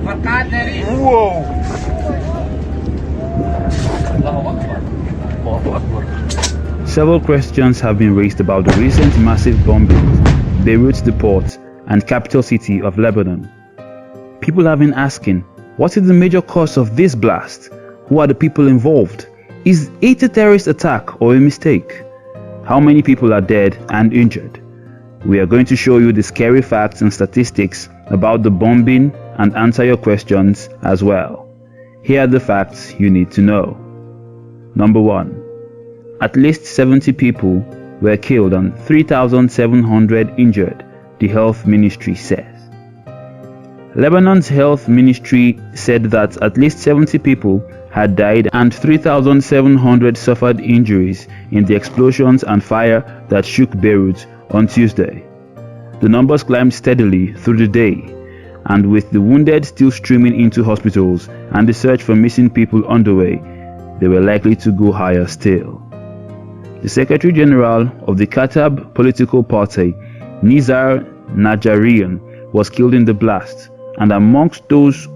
Whoa! Several questions have been raised about the recent massive bombings, Beirut the port, and capital city of Lebanon. People have been asking, what is the major cause of this blast? Who are the people involved? Is it a terrorist attack or a mistake? How many people are dead and injured? We are going to show you the scary facts and statistics about the bombing and answer your questions as well. Here are the facts you need to know. Number 1. At least 70 people were killed and 3,700 injured, the health ministry says. Lebanon's health ministry said that at least 70 people had died and 3,700 suffered injuries in the explosions and fire that shook Beirut on Tuesday. The numbers climbed steadily through the day, and with the wounded still streaming into hospitals and the search for missing people underway, they were likely to go higher still. The Secretary General of the Katab political party, Nizar Najarian, was killed in the blast, and amongst those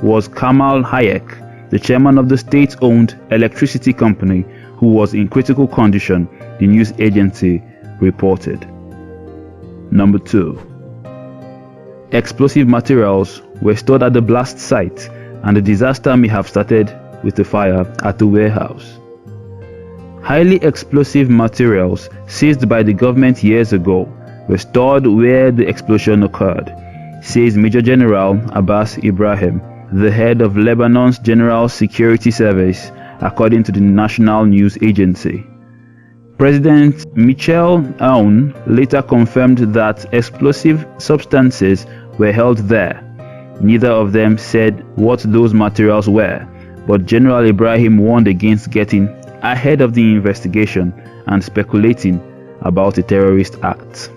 was Kamal Hayek, the chairman of the state-owned electricity company, who was in critical condition, the news agency reported. Number 2. Explosive materials were stored at the blast site, and the disaster may have started with the fire at the warehouse. Highly explosive materials seized by the government years ago were stored where the explosion occurred, says Major General Abbas Ibrahim, the head of Lebanon's General Security Service, according to the national news agency. President Michel Aoun later confirmed that explosive substances were held there. Neither of them said what those materials were, but General Ibrahim warned against getting ahead of the investigation and speculating about a terrorist act.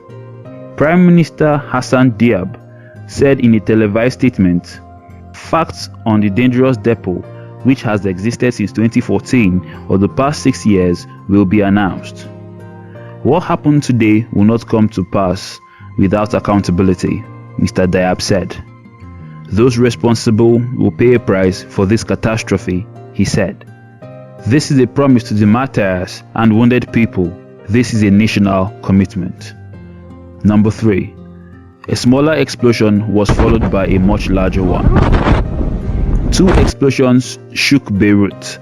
Prime Minister Hassan Diab said in a televised statement, "Facts on the dangerous depot, which has existed since 2014 or the past 6 years, will be announced. What happened today will not come to pass without accountability," Mr. Diab said. "Those responsible will pay a price for this catastrophe," he said. "This is a promise to the martyrs and wounded people. This is a national commitment." Number 3. A smaller explosion was followed by a much larger one. 2 explosions shook Beirut,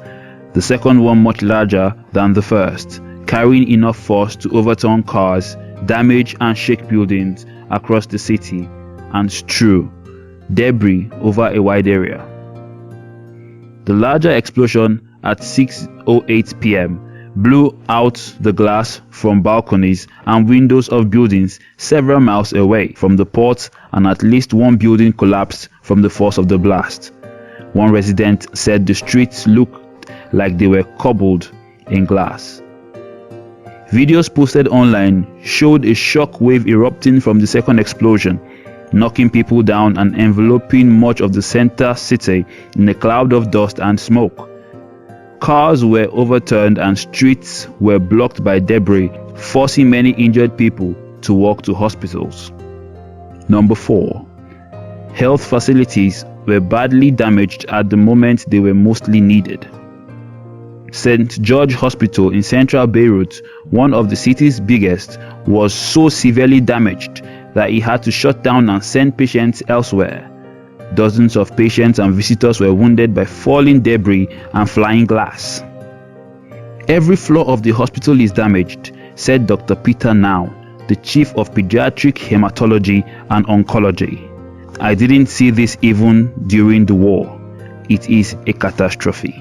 the second one much larger than the first, carrying enough force to overturn cars, damage and shake buildings across the city, and strew debris over a wide area. The larger explosion at 6:08 p.m. blew out the glass from balconies and windows of buildings several miles away from the port, and at least one building collapsed from the force of the blast. One resident said the streets looked like they were cobbled in glass. Videos posted online showed a shock wave erupting from the second explosion, knocking people down and enveloping much of the center city in a cloud of dust and smoke. Cars were overturned and streets were blocked by debris, forcing many injured people to walk to hospitals. Number 4. Health facilities were badly damaged at the moment they were mostly needed. St. George Hospital in central Beirut, one of the city's biggest, was so severely damaged that it had to shut down and send patients elsewhere. Dozens of patients and visitors were wounded by falling debris and flying glass. "Every floor of the hospital is damaged," said Dr. Peter Now, the chief of pediatric hematology and oncology. "I didn't see this even during the war. It is a catastrophe."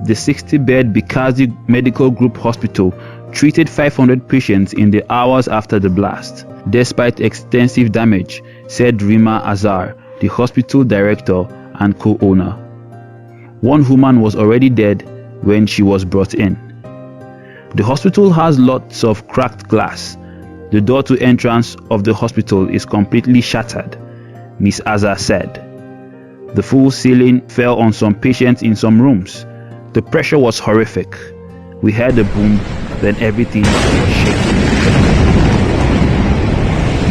The 60-bed Bikazi Medical Group Hospital treated 500 patients in the hours after the blast, despite extensive damage, said Rima Azar, the hospital director and co-owner. One woman was already dead when she was brought in. The hospital has lots of cracked glass. The door to entrance of the hospital is completely shattered, Ms. Azar said. The full ceiling fell on some patients in some rooms. The pressure was horrific. We heard a boom, then everything was shaking.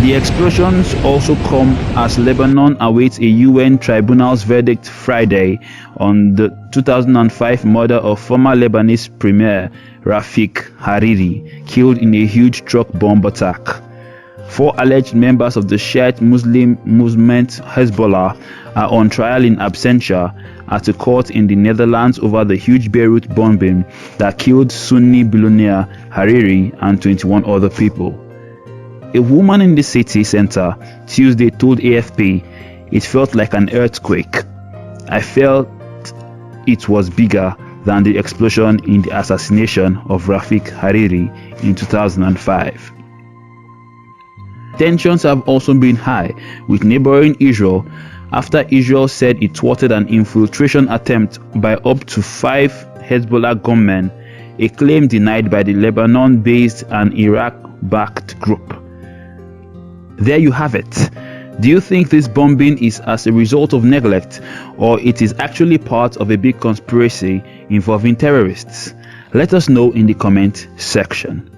The explosions also come as Lebanon awaits a UN tribunal's verdict Friday on the 2005 murder of former Lebanese premier Rafik Hariri, killed in a huge truck bomb attack. 4 alleged members of the Shiite Muslim movement Hezbollah are on trial in absentia at a court in the Netherlands over the huge Beirut bombing that killed Sunni billionaire Hariri and 21 other people. A woman in the city center Tuesday told AFP, "It felt like an earthquake. I felt it was bigger than the explosion in the assassination of Rafik Hariri in 2005. Tensions have also been high with neighboring Israel after Israel said it thwarted an infiltration attempt by up to 5 Hezbollah gunmen, a claim denied by the Lebanon-based and Iraq-backed group. There you have it. Do you think this bombing is as a result of neglect, or it is actually part of a big conspiracy involving terrorists? Let us know in the comment section.